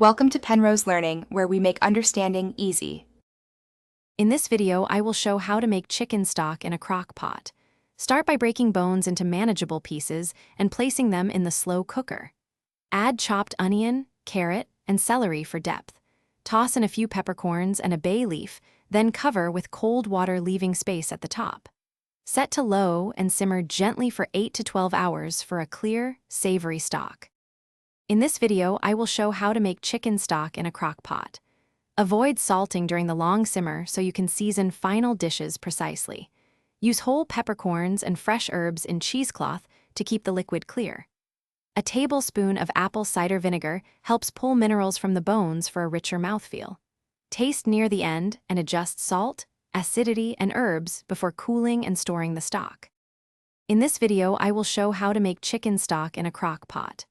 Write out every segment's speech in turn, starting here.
Welcome to Penrose Learning, where we make understanding easy. In this video, I will show how to make chicken stock in a crock pot. Start by breaking bones into manageable pieces and placing them in the slow cooker. Add chopped onion, carrot, and celery for depth. Toss in a few peppercorns and a bay leaf, then cover with cold water, leaving space at the top. Set to low and simmer gently for 8 to 12 hours for a clear, savory stock. In this video, I will show how to make chicken stock in a crock pot. Avoid salting during the long simmer so you can season final dishes precisely. Use whole peppercorns and fresh herbs in cheesecloth to keep the liquid clear. A tablespoon of apple cider vinegar helps pull minerals from the bones for a richer mouthfeel. Taste near the end and adjust salt, acidity, and herbs before cooling and storing the stock. In this video, I will show how to make chicken stock in a crock pot.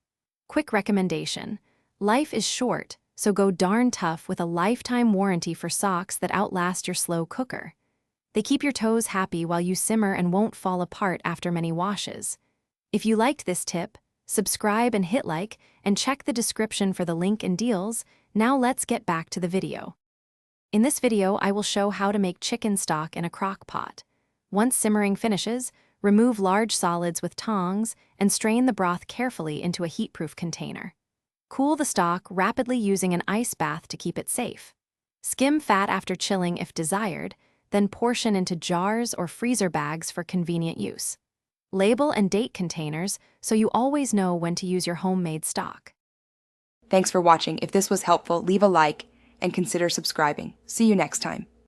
Quick recommendation: life is short, so go darn tough with a lifetime warranty for socks that outlast your slow cooker. They keep your toes happy while you simmer and won't fall apart after many washes. If you liked this tip, subscribe and hit like, and check the description for the link and deals. Now let's get back to the video. In this video, I will show how to make chicken stock in a crock pot. Once simmering finishes, remove large solids with tongs and strain the broth carefully into a heatproof container. Cool the stock rapidly using an ice bath to keep it safe. Skim fat after chilling if desired, then portion into jars or freezer bags for convenient use. Label and date containers so you always know when to use your homemade stock. Thanks for watching. If this was helpful, leave a like and consider subscribing. See you next time.